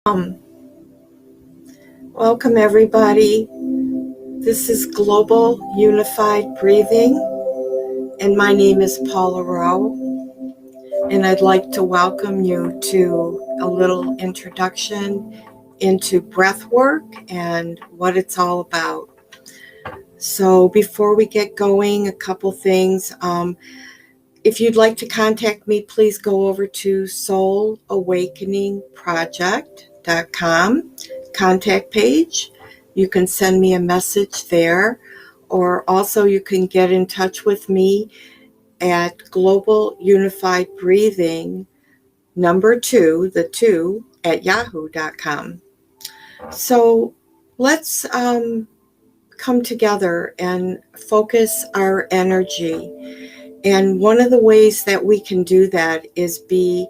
Welcome everybody. This is Global Unified Breathing, and my name is Paula Rowe, and I'd like to welcome you to a little introduction into breath work and what it's all about. So before we get going, a couple things. If you'd like to contact me, please go over to soulawakeningproject.com contact page. You can send me a message there, or also you can get in touch with me at Global Unified Breathing the 2 at yahoo.com. So let's come together and focus our energy. And one of the ways that we can do that is be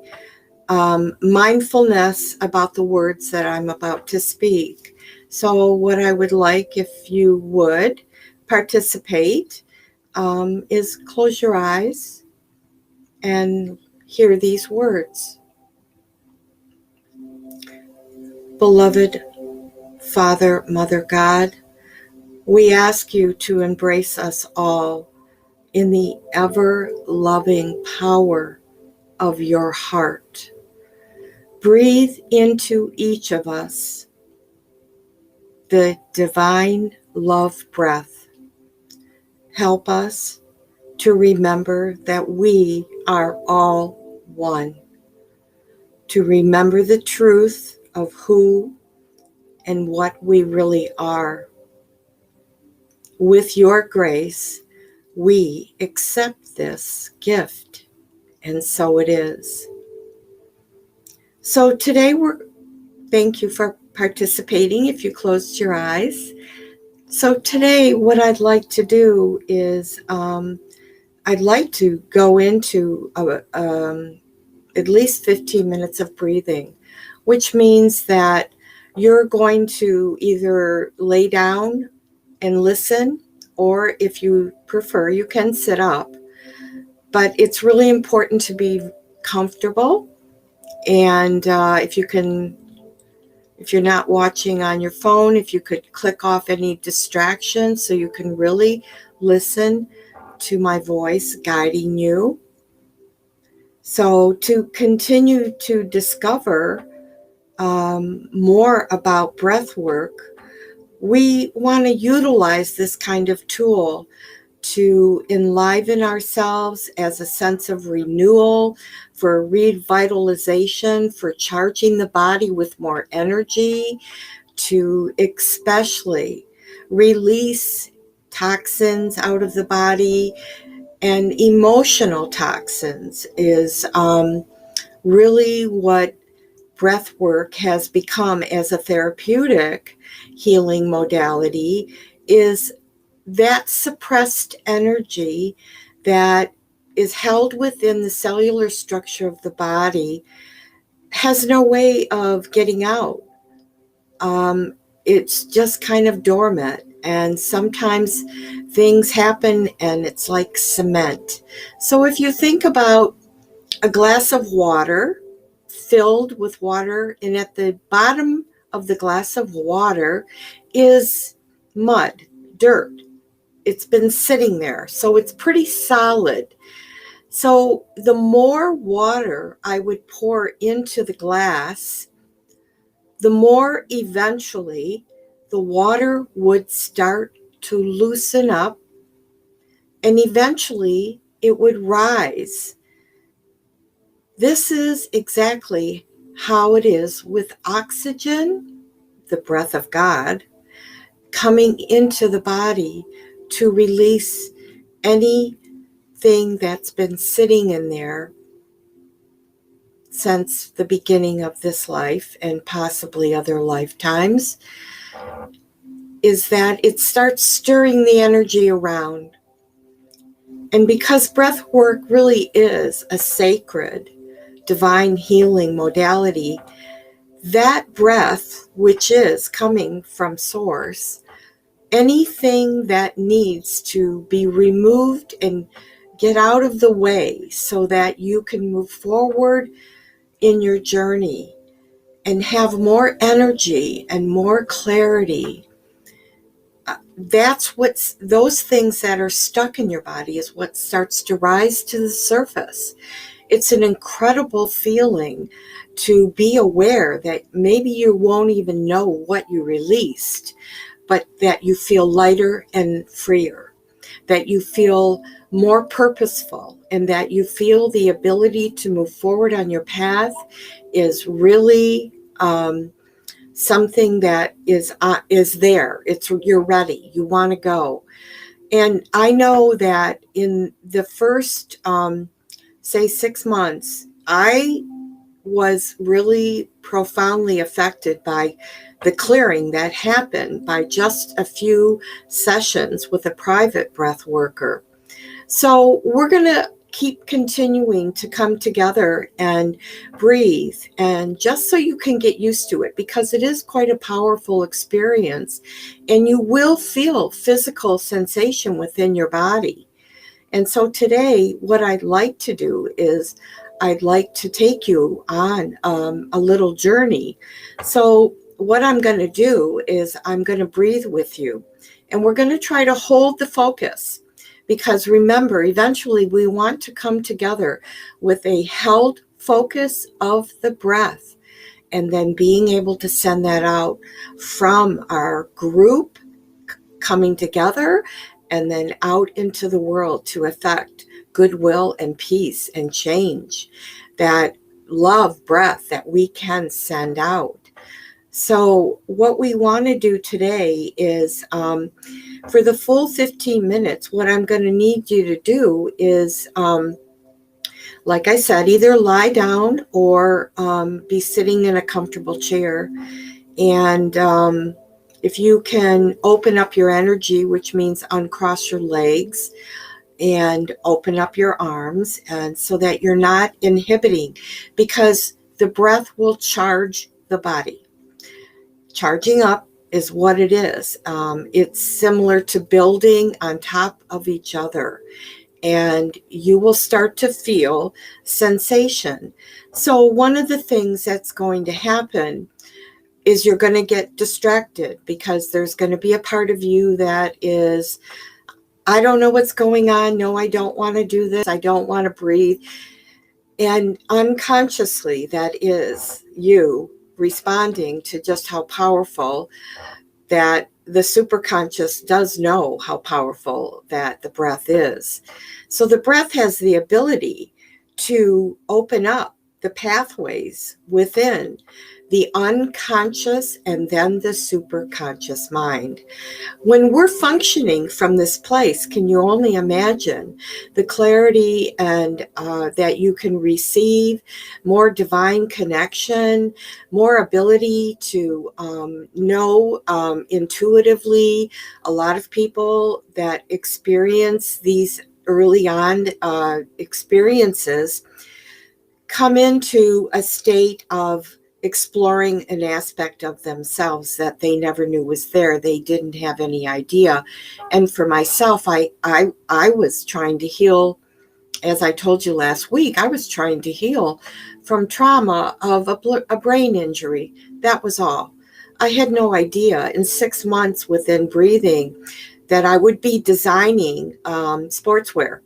mindfulness about the words that I'm about to speak. So what I would like, if you would participate, is close your eyes and hear these words. Beloved Father, Mother God, we ask you to embrace us all in the ever-loving power of your heart. Breathe into each of us the divine love breath. Help us to remember that we are all one, to remember the truth of who and what we really are. With your grace, we accept this gift, and so it is. So today thank you for participating if you closed your eyes. So today what I'd like to do is I'd like to go into at least 15 minutes of breathing, which means that you're going to either lay down and listen, or if you prefer, you can sit up. But it's really important to be comfortable. And if you're not watching on your phone, if you could click off any distractions so you can really listen to my voice guiding you. So to continue to discover more about breath work, we want to utilize this kind of tool to enliven ourselves as a sense of renewal, for revitalization, for charging the body with more energy, to especially release toxins out of the body. And emotional toxins is really what breath work has become as a therapeutic healing modality, is that suppressed energy that is held within the cellular structure of the body has no way of getting out. It's just kind of dormant, and sometimes things happen and it's like cement. So if you think about a glass of water filled with water, and at the bottom of the glass of water is mud, dirt. It's been sitting there, so it's pretty solid. So the more water I would pour into the glass, the more eventually the water would start to loosen up, and eventually it would rise. This is exactly how it is with oxygen, the breath of God, coming into the body to release anything that's been sitting in there since the beginning of this life and possibly other lifetimes, is that it starts stirring the energy around. And because breath work really is a sacred, divine healing modality, that breath, which is coming from source, anything that needs to be removed and get out of the way so that you can move forward in your journey and have more energy and more clarity. That's what's, those things that are stuck in your body is what starts to rise to the surface. It's an incredible feeling to be aware that maybe you won't even know what you released, but that you feel lighter and freer, that you feel more purposeful, and that you feel the ability to move forward on your path is really something that is there. It's, you're ready. You want to go. And I know that in the first, say 6 months, I was really profoundly affected by the clearing that happened by just a few sessions with a private breath worker. So we're going to keep continuing to come together and breathe, and just so you can get used to it, because it is quite a powerful experience, and you will feel physical sensation within your body. And so today, what I'd like to do is I'd like to take you on a little journey. So what I'm going to do is I'm going to breathe with you, and we're going to try to hold the focus, because remember, eventually we want to come together with a held focus of the breath, and then being able to send that out from our group coming together and then out into the world to affect goodwill and peace and change, that love breath that we can send out. So what we want to do today is for the full 15 minutes, what I'm going to need you to do is, like I said, either lie down or be sitting in a comfortable chair. And if you can open up your energy, which means uncross your legs and open up your arms, and so that you're not inhibiting, because the breath will charge the body. Charging up is what it is. It's similar to building on top of each other, and you will start to feel sensation. So one of the things that's going to happen is you're going to get distracted, because there's going to be a part of you that is, I don't know what's going on. No, I don't want to do this. I don't want to breathe. And unconsciously, that is you responding to just how powerful that the superconscious does know how powerful that the breath is. So the breath has the ability to open up the pathways within the unconscious and then the superconscious mind. When we're functioning from this place, can you only imagine the clarity and that you can receive, more divine connection, more ability to know intuitively. A lot of people that experience these early on experiences come into a state of exploring an aspect of themselves that they never knew was there. They didn't have any idea. And for myself, I was trying to heal, as I told you last week, I was trying to heal from trauma of a brain injury. That was all. I had no idea in 6 months within breathing that I would be designing sportswear.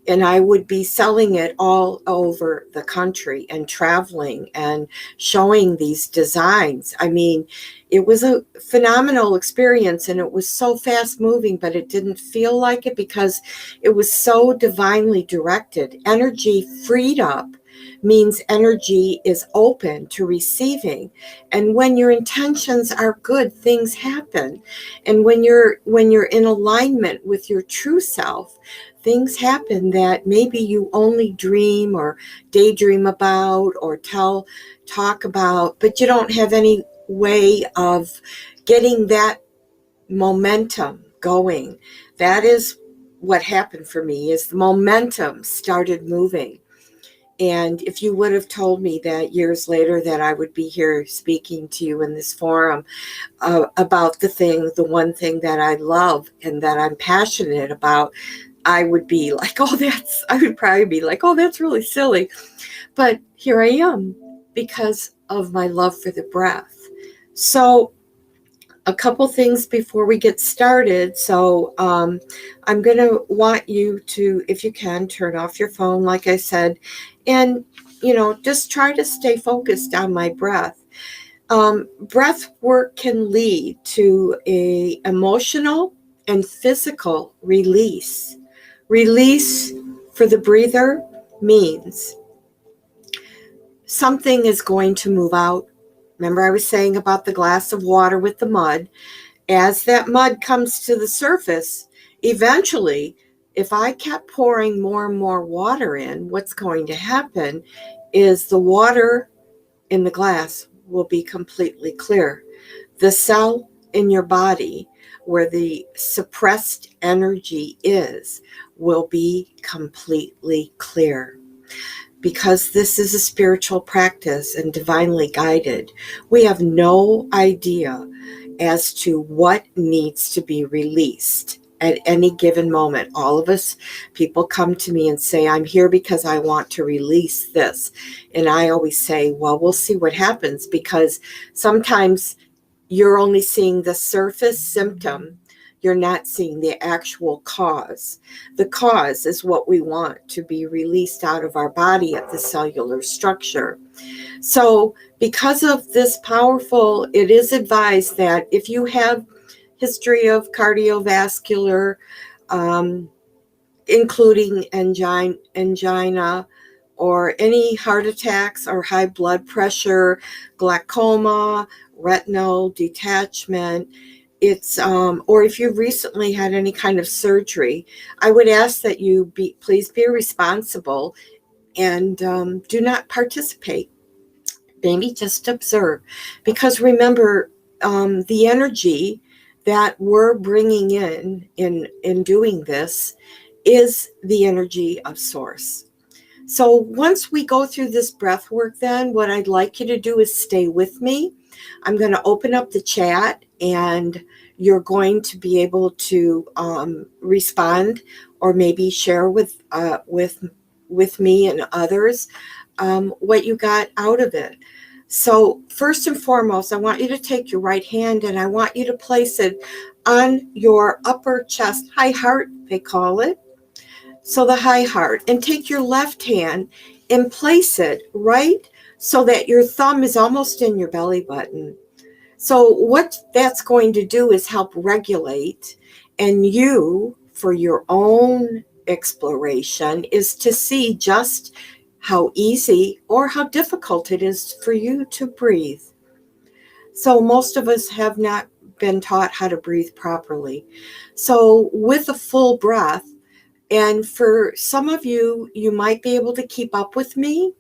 And I would be selling it all over the country and traveling and showing these designs. I mean, it was a phenomenal experience, and it was so fast moving, but it didn't feel like it because it was so divinely directed. Energy freed up means energy is open to receiving. And when your intentions are good, things happen. And when you're in alignment with your true self, things happen that maybe you only dream or daydream about or talk about, but you don't have any way of getting that momentum going. That is what happened for me, is the momentum started moving. And if you would have told me that years later that I would be here speaking to you in this forum about the one thing that I love and that I'm passionate about, I would be like, I would probably be like, oh, that's really silly. But here I am, because of my love for the breath. So a couple things before we get started. So I'm going to want you to, if you can, turn off your phone, like I said, and, just try to stay focused on my breath. Breath work can lead to a emotional and physical release. Release for the breather means something is going to move out. Remember I was saying about the glass of water with the mud. As that mud comes to the surface, eventually, if I kept pouring more and more water in, what's going to happen is the water in the glass will be completely clear. The cell in your body where the suppressed energy is will be completely clear. Because this is a spiritual practice and divinely guided, we have no idea as to what needs to be released at any given moment. All of us, people come to me and say, I'm here because I want to release this. And I always say, well, we'll see what happens, because sometimes you're only seeing the surface symptom. You're not seeing the actual cause. The cause is what we want to be released out of our body at the cellular structure. So because of this powerful, it is advised that if you have history of cardiovascular, including angina, or any heart attacks or high blood pressure, glaucoma, retinal detachment, it's or if you've recently had any kind of surgery, I would ask that you please be responsible and do not participate. Maybe just observe, because remember, the energy that we're bringing in doing this is the energy of source. So once we go through this breath work, then what I'd like you to do is stay with me. I'm going to open up the chat, and you're going to be able to respond, or maybe share with me and others what you got out of it. So first and foremost, I want you to take your right hand and I want you to place it on your upper chest, high heart, they call it. So the high heart, and take your left hand and place it right so that your thumb is almost in your belly button. So what that's going to do is help regulate, and you, for your own exploration, is to see just how easy or how difficult it is for you to breathe. So most of us have not been taught how to breathe properly. So with a full breath, and for some of you, you might be able to keep up with me.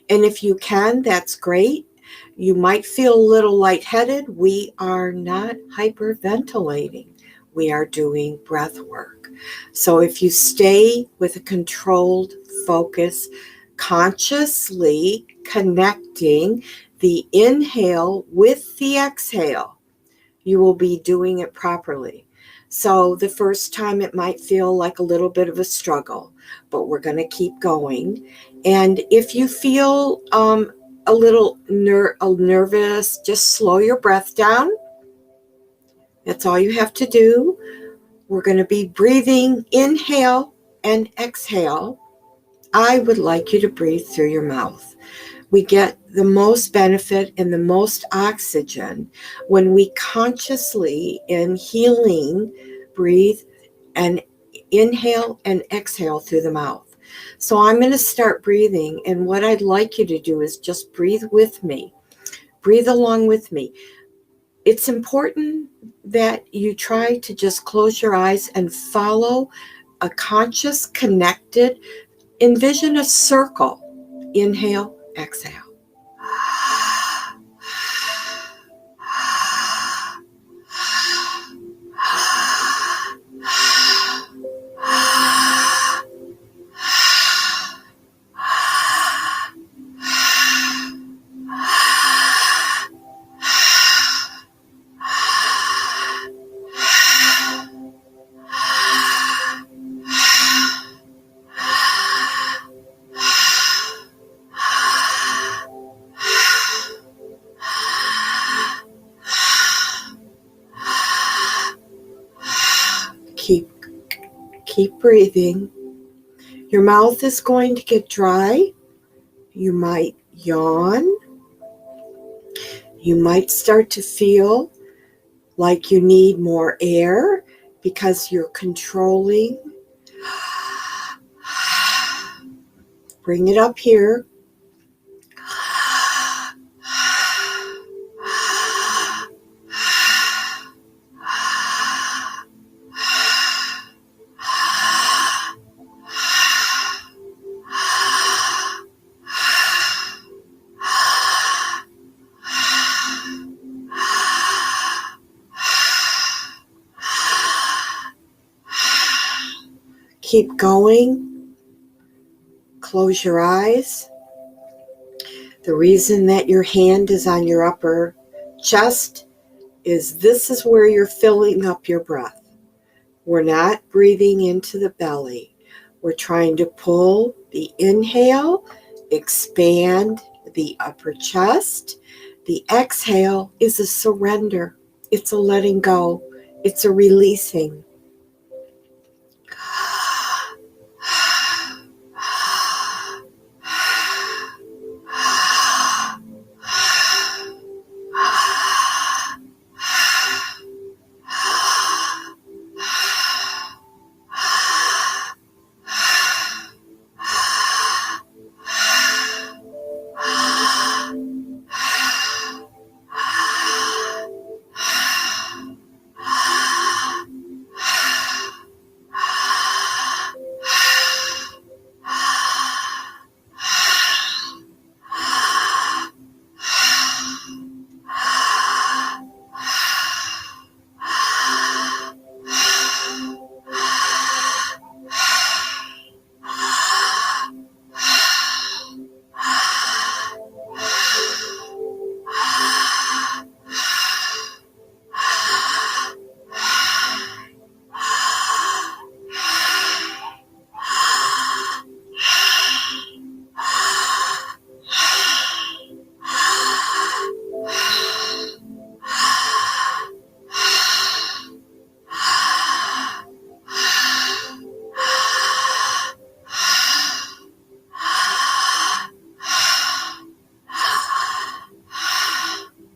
And if you can, that's great. You might feel a little lightheaded. We are not hyperventilating. We are doing breath work. So if you stay with a controlled focus, consciously connecting the inhale with the exhale, you will be doing it properly. So the first time it might feel like a little bit of a struggle, but we're going to keep going. And if you feel a little nervous, just slow your breath down. That's all you have to do. We're going to be breathing inhale and exhale. I would like you to breathe through your mouth. We get the most benefit and the most oxygen when we consciously, in healing, breathe and inhale and exhale through the mouth. So I'm going to start breathing, and what I'd like you to do is just breathe with me. Breathe along with me. It's important that you try to just close your eyes and follow a conscious, connected, envision a circle. Inhale, exhale. Keep breathing. Your mouth is going to get dry. You might yawn. You might start to feel like you need more air because you're controlling. Bring it up here. Keep going. Close your eyes. The reason that your hand is on your upper chest is this is where you're filling up your breath. We're not breathing into the belly. We're trying to pull the inhale, expand the upper chest. The exhale is a surrender. It's a letting go. It's a releasing.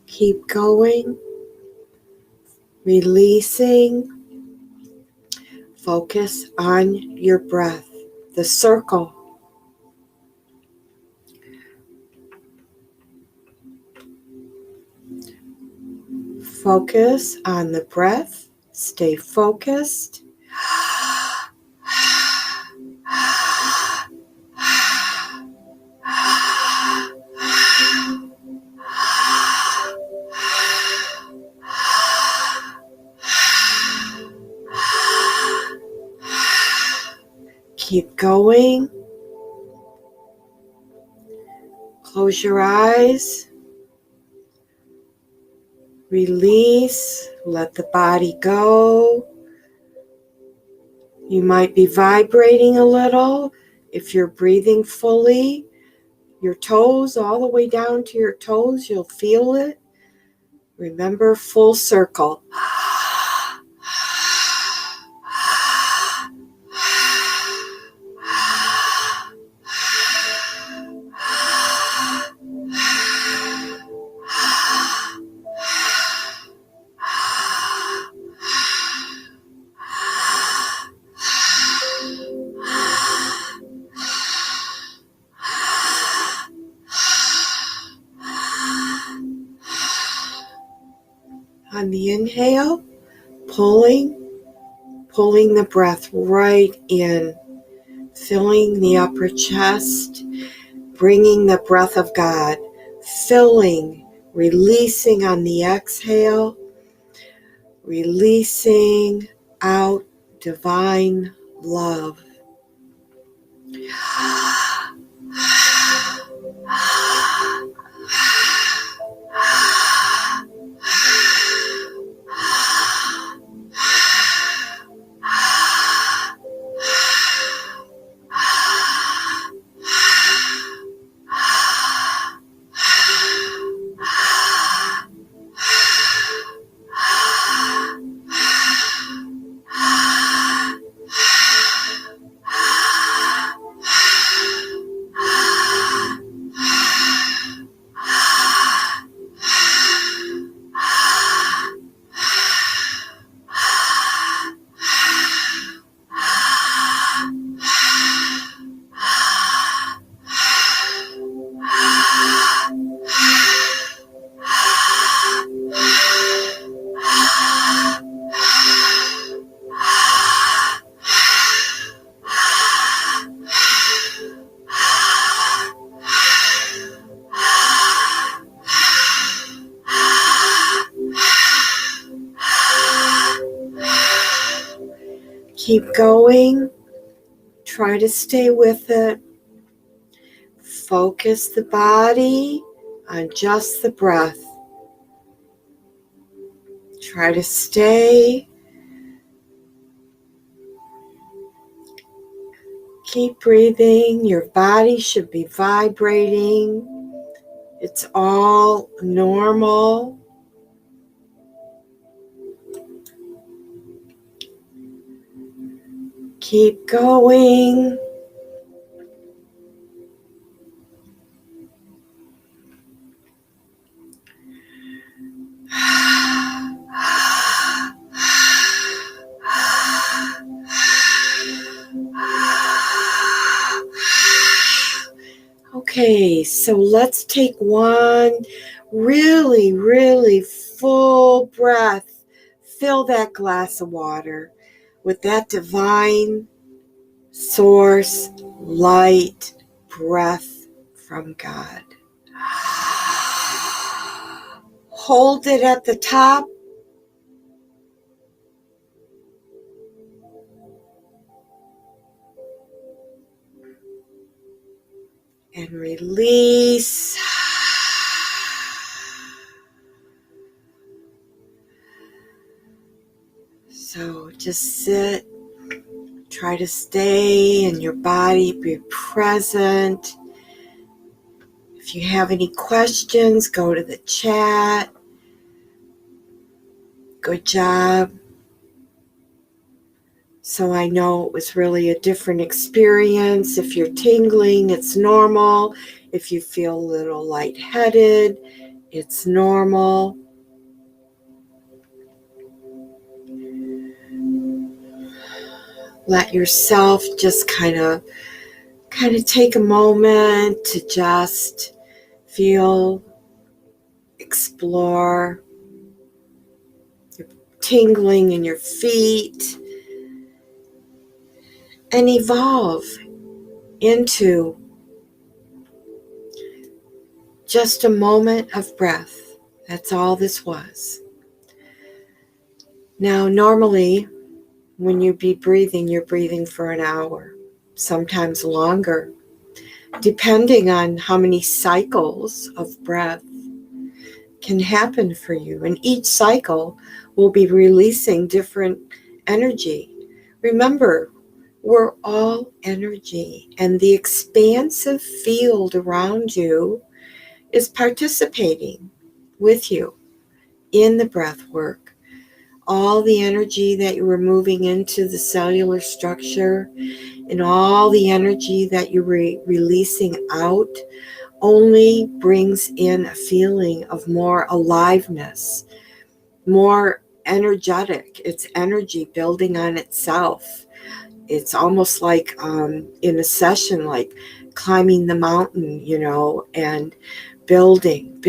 Keep going, releasing. Focus on your breath, the circle. Focus on the breath. Stay focused. Keep going. Close your eyes. Release. Let the body go. You might be vibrating a little if you're breathing fully. Your toes, all the way down to your toes, you'll feel it. Remember, full circle. On the inhale, pulling the breath right in, filling the upper chest, bringing the breath of God, filling, releasing on the exhale, releasing out divine love. Keep going. Try to stay with it. Focus the body on just the breath. Try to stay. Keep breathing. Your body should be vibrating. It's all normal. Keep going. Okay, so let's take one really, really full breath. Fill that glass of water with that divine source, light, breath from God. Hold it at the top. And release. So just sit. Try to stay in your body, be present. If you have any questions, go to the chat. Good job. So I know it was really a different experience. If you're tingling, it's normal. If you feel a little lightheaded, it's normal. Let yourself just kind of take a moment to just feel, explore, tingling in your feet, and evolve into just a moment of breath. That's all this was. Now, normally, when you be breathing, you're breathing for an hour, sometimes longer, depending on how many cycles of breath can happen for you. And each cycle will be releasing different energy. Remember, we're all energy, and the expansive field around you is participating with you in the breath work. All the energy that you were moving into the cellular structure and all the energy that you're releasing out only brings in a feeling of more aliveness, more energetic. It's energy building on itself. It's almost like in a session, like climbing the mountain, and building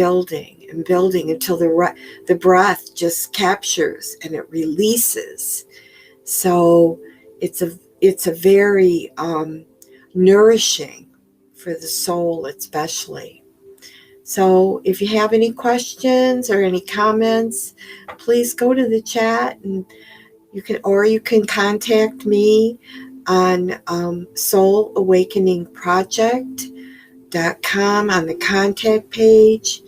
and building until the breath just captures and it releases. So it's a very nourishing for the soul, especially. So if you have any questions or any comments, please go to the chat, and you can contact me on soulawakeningproject.com on the contact page.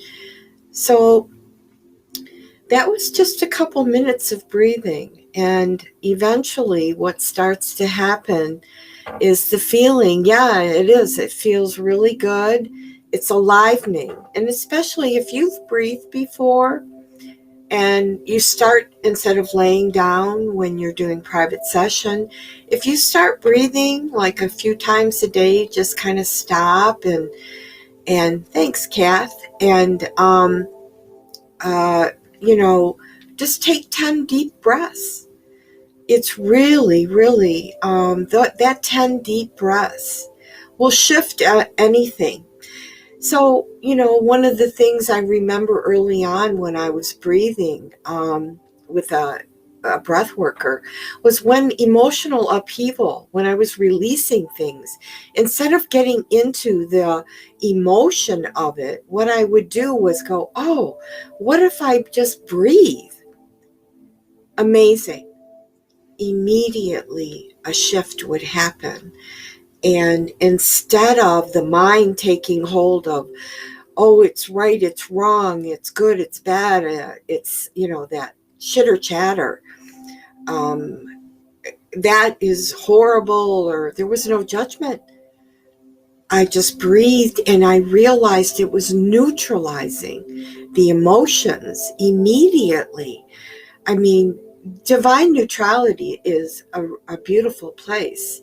So that was just a couple minutes of breathing, and eventually what starts to happen is the feeling. Yeah, it is. It feels really good. It's alivening, and especially if you've breathed before, and you start, instead of laying down when you're doing private session, if you start breathing like a few times a day, just kind of stop and thanks, Kath, and just take 10 deep breaths. It's really, really, that 10 deep breaths will shift anything. So, one of the things I remember early on when I was breathing with a breath worker was when emotional upheaval, when I was releasing things, instead of getting into the emotion of it, what I would do was go, oh, what if I just breathe? Amazing. immediately a shift would happen. And instead of the mind taking hold of, oh, it's right, it's wrong, it's good, it's bad, it's, that chitter chatter, that is horrible, or there was no judgment. I just breathed and I realized it was neutralizing the emotions immediately. I mean, divine neutrality is a beautiful place,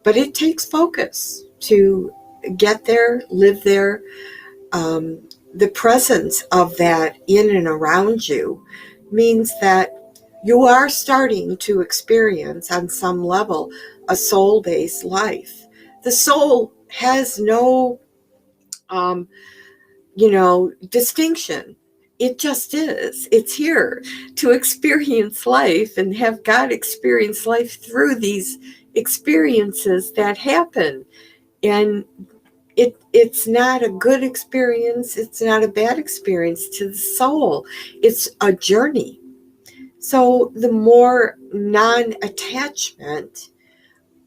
but it takes focus to get there, live there. The presence of that in and around you means that you are starting to experience on some level a soul-based life. The soul has no distinction. It just is. It's here to experience life and have God experience life through these experiences that happen. And it's not a good experience. It's not a bad experience to the soul. It's a journey. So the more non-attachment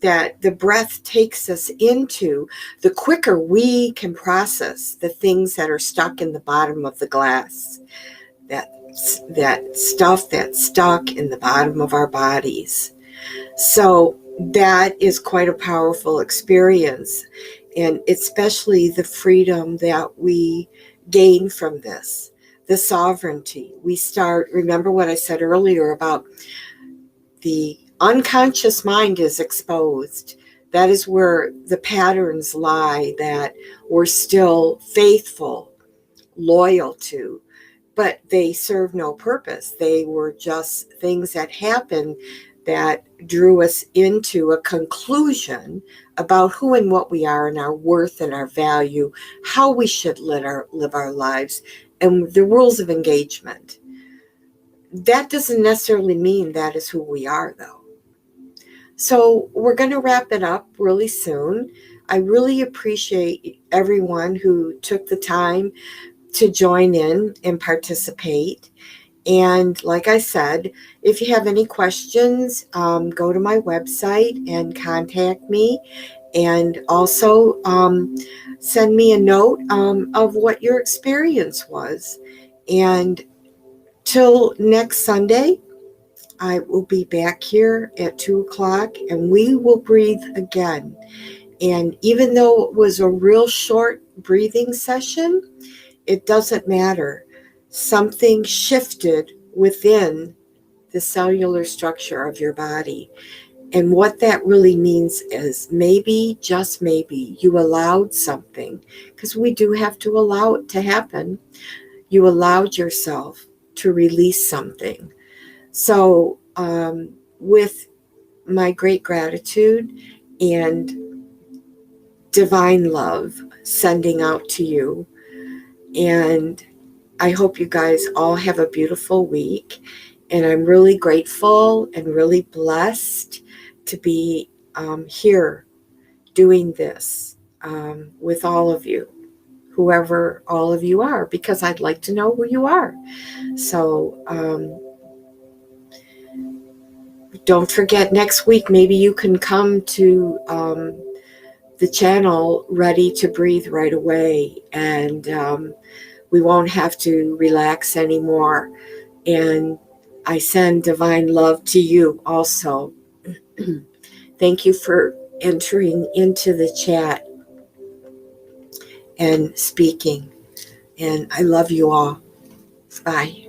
that the breath takes us into, the quicker we can process the things that are stuck in the bottom of the glass, that stuff that's stuck in the bottom of our bodies. So that is quite a powerful experience, and especially the freedom that we gain from this, the sovereignty. We start, remember what I said earlier about the unconscious mind is exposed. That is where the patterns lie that we're still faithful, loyal to, but they serve no purpose. They were just things that happened that drew us into a conclusion about who and what we are and our worth and our value, how we should live our lives, and the rules of engagement. That doesn't necessarily mean that is who we are, though. So we're going to wrap it up really soon. I really appreciate everyone who took the time to join in and participate. And like I said, if you have any questions, go to my website and contact me. And also send me a note of what your experience was. And till next Sunday, I will be back here at 2:00 and we will breathe again. And even though it was a real short breathing session, it doesn't matter. Something shifted within the cellular structure of your body. And what that really means is maybe, just maybe, you allowed something, because we do have to allow it to happen. You allowed yourself to release something. So with my great gratitude and divine love sending out to you, and I hope you guys all have a beautiful week. And I'm really grateful and really blessed to be here doing this with all of you, whoever all of you are, because I'd like to know who you are. So don't forget, next week, maybe you can come to the channel ready to breathe right away, and we won't have to relax anymore. And I send divine love to you also. Thank you for entering into the chat and speaking. And I love you all. Bye.